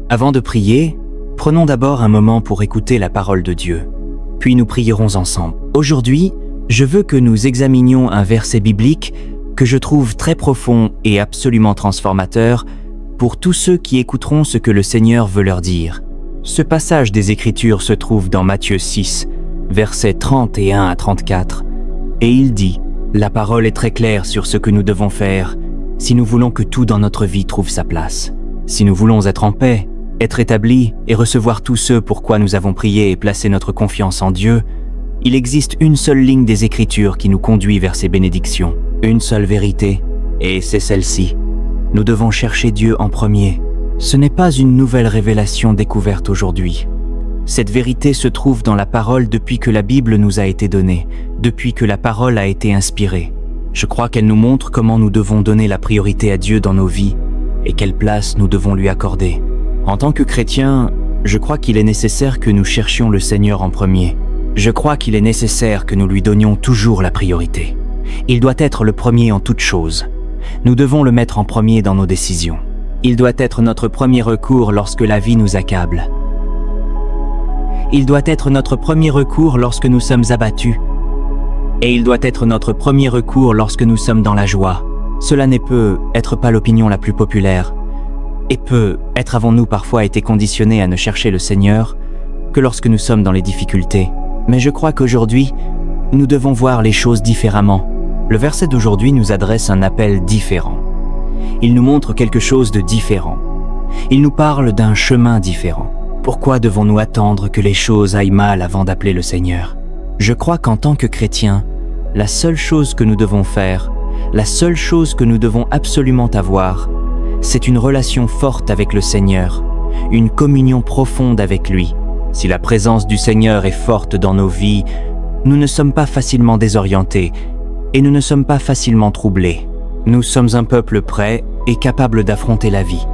Avant de prier, prenons d'abord un moment pour écouter la parole de Dieu, puis nous prierons ensemble. Aujourd'hui, je veux que nous examinions un verset biblique que je trouve très profond et absolument transformateur pour tous ceux qui écouteront ce que le Seigneur veut leur dire. Ce passage des Écritures se trouve dans Matthieu 6, versets 31 à 34, et il dit « La parole est très claire sur ce que nous devons faire si nous voulons que tout dans notre vie trouve sa place. Si nous voulons être en paix, être établis et recevoir tous ceux pour quoi nous avons prié et placé notre confiance en Dieu, il existe une seule ligne des Écritures qui nous conduit vers ces bénédictions, une seule vérité, et c'est celle-ci. Nous devons chercher Dieu en premier. Ce n'est pas une nouvelle révélation découverte aujourd'hui. Cette vérité se trouve dans la parole depuis que la Bible nous a été donnée, depuis que la parole a été inspirée. Je crois qu'elle nous montre comment nous devons donner la priorité à Dieu dans nos vies et quelle place nous devons lui accorder. En tant que chrétiens, je crois qu'il est nécessaire que nous cherchions le Seigneur en premier. Je crois qu'il est nécessaire que nous lui donnions toujours la priorité. Il doit être le premier en toutes choses. Nous devons le mettre en premier dans nos décisions. Il doit être notre premier recours lorsque la vie nous accable. Il doit être notre premier recours lorsque nous sommes abattus. Et il doit être notre premier recours lorsque nous sommes dans la joie. Cela n'est peut être pas l'opinion la plus populaire, et peut être avons-nous parfois été conditionnés à ne chercher le Seigneur que lorsque nous sommes dans les difficultés. Mais je crois qu'aujourd'hui, nous devons voir les choses différemment. Le verset d'aujourd'hui nous adresse un appel différent. Il nous montre quelque chose de différent. Il nous parle d'un chemin différent. Pourquoi devons-nous attendre que les choses aillent mal avant d'appeler le Seigneur ? Je crois qu'en tant que chrétiens, la seule chose que nous devons faire, la seule chose que nous devons absolument avoir, c'est une relation forte avec le Seigneur, une communion profonde avec lui. Si la présence du Seigneur est forte dans nos vies, nous ne sommes pas facilement désorientés et nous ne sommes pas facilement troublés. Nous sommes un peuple prêt et capable d'affronter la vie,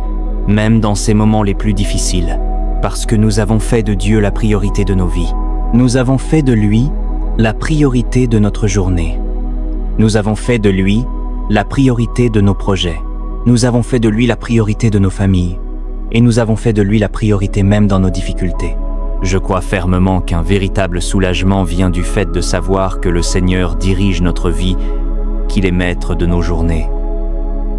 même dans ces moments les plus difficiles, parce que nous avons fait de Dieu la priorité de nos vies. Nous avons fait de lui la priorité de notre journée. Nous avons fait de lui la priorité de nos projets. Nous avons fait de lui la priorité de nos familles. Et nous avons fait de lui la priorité même dans nos difficultés. Je crois fermement qu'un véritable soulagement vient du fait de savoir que le Seigneur dirige notre vie, qu'il est maître de nos journées.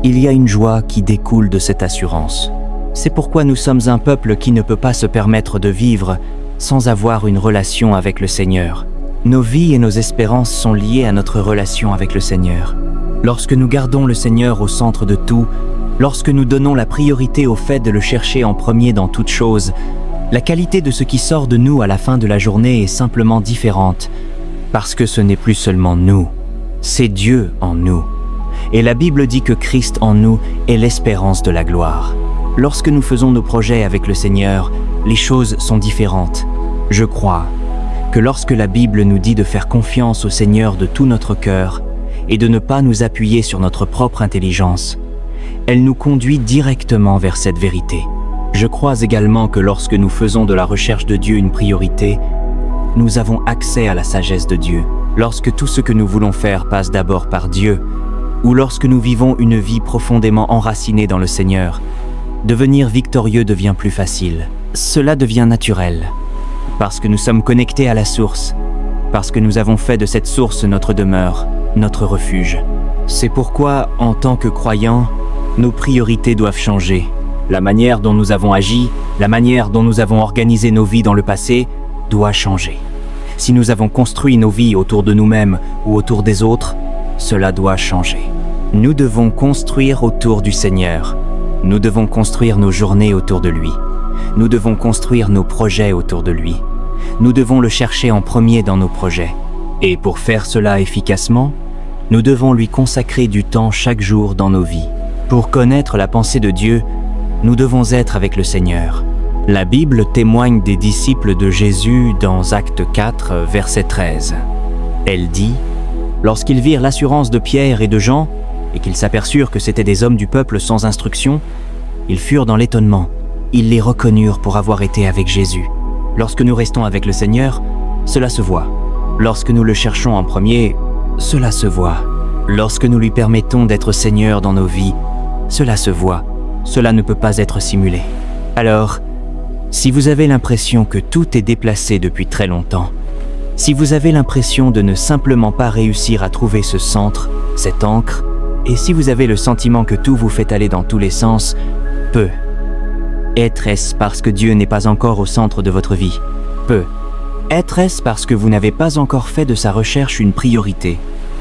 Il y a une joie qui découle de cette assurance. C'est pourquoi nous sommes un peuple qui ne peut pas se permettre de vivre sans avoir une relation avec le Seigneur. Nos vies et nos espérances sont liées à notre relation avec le Seigneur. Lorsque nous gardons le Seigneur au centre de tout, lorsque nous donnons la priorité au fait de le chercher en premier dans toute chose, la qualité de ce qui sort de nous à la fin de la journée est simplement différente, parce que ce n'est plus seulement nous, c'est Dieu en nous. Et la Bible dit que Christ en nous est l'espérance de la gloire. Lorsque nous faisons nos projets avec le Seigneur, les choses sont différentes. Je crois que lorsque la Bible nous dit de faire confiance au Seigneur de tout notre cœur et de ne pas nous appuyer sur notre propre intelligence, elle nous conduit directement vers cette vérité. Je crois également que lorsque nous faisons de la recherche de Dieu une priorité, nous avons accès à la sagesse de Dieu. Lorsque tout ce que nous voulons faire passe d'abord par Dieu, ou lorsque nous vivons une vie profondément enracinée dans le Seigneur, devenir victorieux devient plus facile. Cela devient naturel, parce que nous sommes connectés à la source, parce que nous avons fait de cette source notre demeure, notre refuge. C'est pourquoi, en tant que croyants, nos priorités doivent changer. La manière dont nous avons agi, la manière dont nous avons organisé nos vies dans le passé, doit changer. Si nous avons construit nos vies autour de nous-mêmes ou autour des autres, cela doit changer. Nous devons construire autour du Seigneur. Nous devons construire nos journées autour de lui. Nous devons construire nos projets autour de lui. Nous devons le chercher en premier dans nos projets. Et pour faire cela efficacement, nous devons lui consacrer du temps chaque jour dans nos vies. Pour connaître la pensée de Dieu, nous devons être avec le Seigneur. La Bible témoigne des disciples de Jésus dans Actes 4, verset 13. Elle dit « Lorsqu'ils virent l'assurance de Pierre et de Jean, et qu'ils s'aperçurent que c'étaient des hommes du peuple sans instruction, ils furent dans l'étonnement. Ils les reconnurent pour avoir été avec Jésus. Lorsque nous restons avec le Seigneur, cela se voit. Lorsque nous le cherchons en premier, cela se voit. Lorsque nous lui permettons d'être Seigneur dans nos vies, cela se voit. Cela ne peut pas être simulé. Alors, si vous avez l'impression que tout est déplacé depuis très longtemps, si vous avez l'impression de ne simplement pas réussir à trouver ce centre, cette ancre, et si vous avez le sentiment que tout vous fait aller dans tous les sens, Est-ce parce que Dieu n'est pas encore au centre de votre vie? Est-ce parce que vous n'avez pas encore fait de sa recherche une priorité?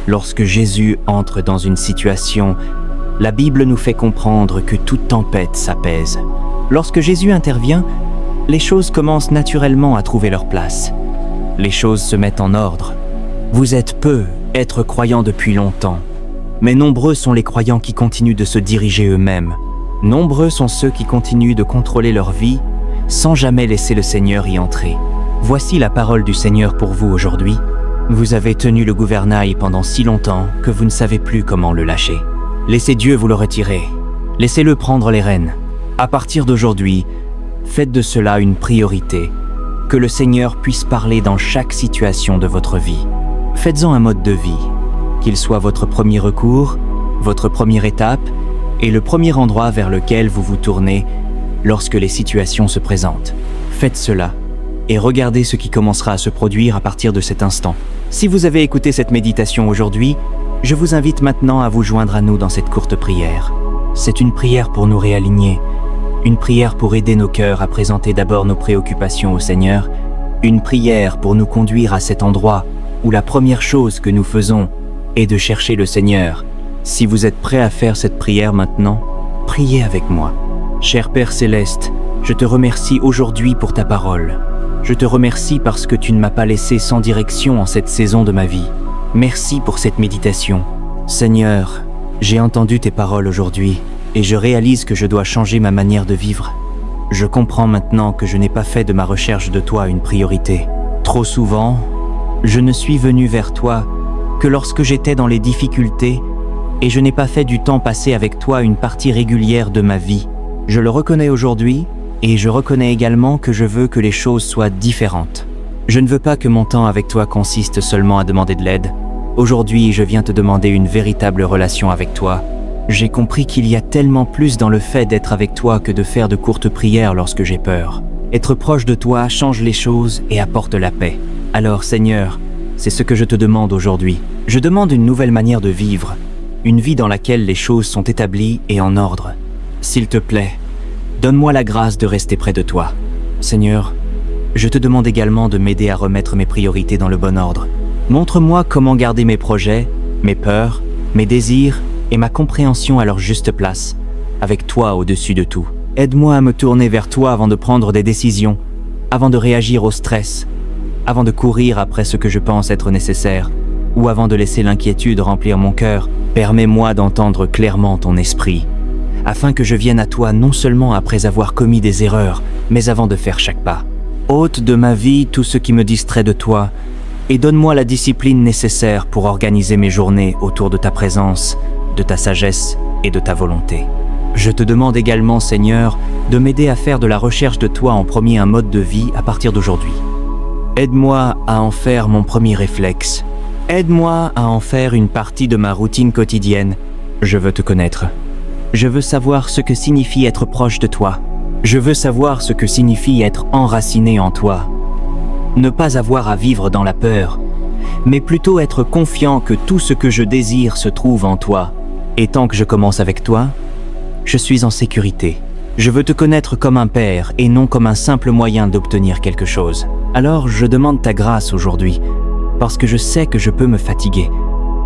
Lorsque Jésus entre dans une situation, la Bible nous fait comprendre que toute tempête s'apaise. Lorsque Jésus intervient, les choses commencent naturellement à trouver leur place. Les choses se mettent en ordre. Vous êtes peu être croyants depuis longtemps, mais nombreux sont les croyants qui continuent de se diriger eux-mêmes. Nombreux sont ceux qui continuent de contrôler leur vie sans jamais laisser le Seigneur y entrer. Voici la parole du Seigneur pour vous aujourd'hui. Vous avez tenu le gouvernail pendant si longtemps que vous ne savez plus comment le lâcher. Laissez Dieu vous le retirer. Laissez-le prendre les rênes. À partir d'aujourd'hui, faites de cela une priorité. Que le Seigneur puisse parler dans chaque situation de votre vie. Faites-en un mode de vie, qu'il soit votre premier recours, votre première étape et le premier endroit vers lequel vous vous tournez lorsque les situations se présentent. Faites cela et regardez ce qui commencera à se produire à partir de cet instant. Si vous avez écouté cette méditation aujourd'hui, je vous invite maintenant à vous joindre à nous dans cette courte prière. C'est une prière pour nous réaligner, une prière pour aider nos cœurs à présenter d'abord nos préoccupations au Seigneur, une prière pour nous conduire à cet endroit où la première chose que nous faisons est de chercher le Seigneur. Si vous êtes prêts à faire cette prière maintenant, priez avec moi. Cher Père Céleste, je te remercie aujourd'hui pour ta parole. Je te remercie parce que tu ne m'as pas laissé sans direction en cette saison de ma vie. Merci pour cette méditation. Seigneur, j'ai entendu tes paroles aujourd'hui et je réalise que je dois changer ma manière de vivre. Je comprends maintenant que je n'ai pas fait de ma recherche de toi une priorité. Trop souvent, je ne suis venu vers toi que lorsque j'étais dans les difficultés et je n'ai pas fait du temps passé avec toi une partie régulière de ma vie. Je le reconnais aujourd'hui et je reconnais également que je veux que les choses soient différentes. Je ne veux pas que mon temps avec toi consiste seulement à demander de l'aide. Aujourd'hui, je viens te demander une véritable relation avec toi. J'ai compris qu'il y a tellement plus dans le fait d'être avec toi que de faire de courtes prières lorsque j'ai peur. Être proche de toi change les choses et apporte la paix. Alors Seigneur, c'est ce que je te demande aujourd'hui. Je demande une nouvelle manière de vivre, une vie dans laquelle les choses sont établies et en ordre. S'il te plaît, donne-moi la grâce de rester près de toi. Seigneur, je te demande également de m'aider à remettre mes priorités dans le bon ordre. Montre-moi comment garder mes projets, mes peurs, mes désirs et ma compréhension à leur juste place, avec toi au-dessus de tout. Aide-moi à me tourner vers toi avant de prendre des décisions, avant de réagir au stress, avant de courir après ce que je pense être nécessaire, ou avant de laisser l'inquiétude remplir mon cœur. Permets-moi d'entendre clairement ton esprit, afin que je vienne à toi non seulement après avoir commis des erreurs, mais avant de faire chaque pas. Ôte de ma vie tout ce qui me distrait de toi, et donne-moi la discipline nécessaire pour organiser mes journées autour de ta présence, de ta sagesse et de ta volonté. Je te demande également, Seigneur, de m'aider à faire de la recherche de toi en premier un mode de vie à partir d'aujourd'hui. Aide-moi à en faire mon premier réflexe. Aide-moi à en faire une partie de ma routine quotidienne. Je veux te connaître. Je veux savoir ce que signifie être proche de toi. Je veux savoir ce que signifie être enraciné en toi. Ne pas avoir à vivre dans la peur, mais plutôt être confiant que tout ce que je désire se trouve en toi. Et tant que je commence avec toi, je suis en sécurité. Je veux te connaître comme un père et non comme un simple moyen d'obtenir quelque chose. Alors je demande ta grâce aujourd'hui, parce que je sais que je peux me fatiguer.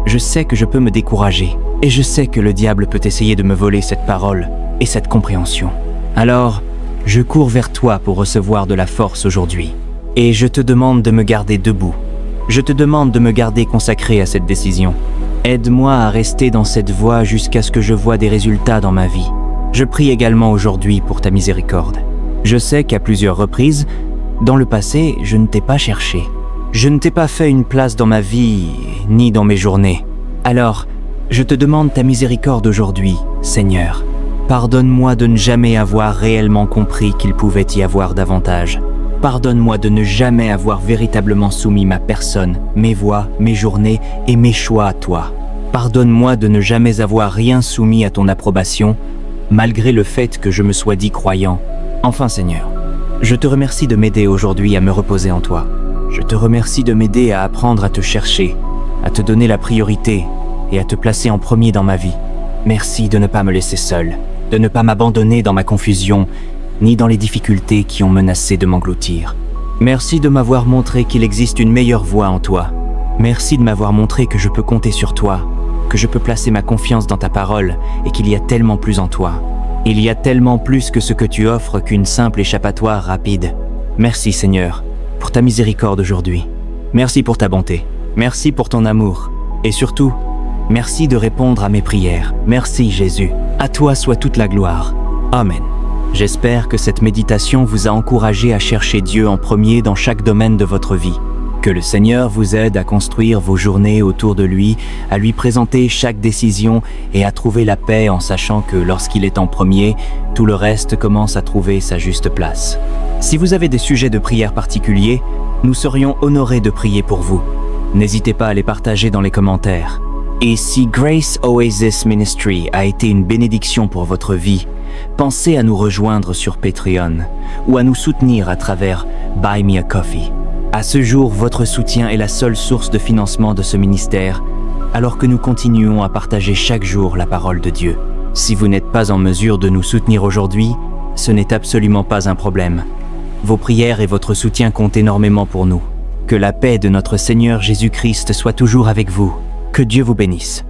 Je sais que je peux me décourager. Et je sais que le diable peut essayer de me voler cette parole et cette compréhension. Alors, je cours vers toi pour recevoir de la force aujourd'hui. Et je te demande de me garder debout. Je te demande de me garder consacré à cette décision. Aide-moi à rester dans cette voie jusqu'à ce que je voie des résultats dans ma vie. Je prie également aujourd'hui pour ta miséricorde. Je sais qu'à plusieurs reprises, dans le passé, je ne t'ai pas cherché. Je ne t'ai pas fait une place dans ma vie, ni dans mes journées. Alors, je te demande ta miséricorde aujourd'hui, Seigneur. Pardonne-moi de ne jamais avoir réellement compris qu'il pouvait y avoir davantage. Pardonne-moi de ne jamais avoir véritablement soumis ma personne, mes voies, mes journées et mes choix à toi. Pardonne-moi de ne jamais avoir rien soumis à ton approbation, malgré le fait que je me sois dit croyant. Enfin Seigneur, je te remercie de m'aider aujourd'hui à me reposer en toi. Je te remercie de m'aider à apprendre à te chercher, à te donner la priorité et à te placer en premier dans ma vie. Merci de ne pas me laisser seul, de ne pas m'abandonner dans ma confusion, ni dans les difficultés qui ont menacé de m'engloutir. Merci de m'avoir montré qu'il existe une meilleure voie en toi. Merci de m'avoir montré que je peux compter sur toi, que je peux placer ma confiance dans ta parole et qu'il y a tellement plus en toi. Il y a tellement plus que ce que tu offres qu'une simple échappatoire rapide. Merci Seigneur, pour ta miséricorde aujourd'hui. Merci pour ta bonté. Merci pour ton amour. Et surtout, merci de répondre à mes prières. Merci Jésus. À toi soit toute la gloire. Amen. J'espère que cette méditation vous a encouragé à chercher Dieu en premier dans chaque domaine de votre vie. Que le Seigneur vous aide à construire vos journées autour de lui, à lui présenter chaque décision et à trouver la paix en sachant que lorsqu'il est en premier, tout le reste commence à trouver sa juste place. Si vous avez des sujets de prière particuliers, nous serions honorés de prier pour vous. N'hésitez pas à les partager dans les commentaires. Et si Grace Oasis Ministry a été une bénédiction pour votre vie, pensez à nous rejoindre sur Patreon ou à nous soutenir à travers Buy Me a Coffee. À ce jour, votre soutien est la seule source de financement de ce ministère, alors que nous continuons à partager chaque jour la parole de Dieu. Si vous n'êtes pas en mesure de nous soutenir aujourd'hui, ce n'est absolument pas un problème. Vos prières et votre soutien comptent énormément pour nous. Que la paix de notre Seigneur Jésus-Christ soit toujours avec vous. Que Dieu vous bénisse.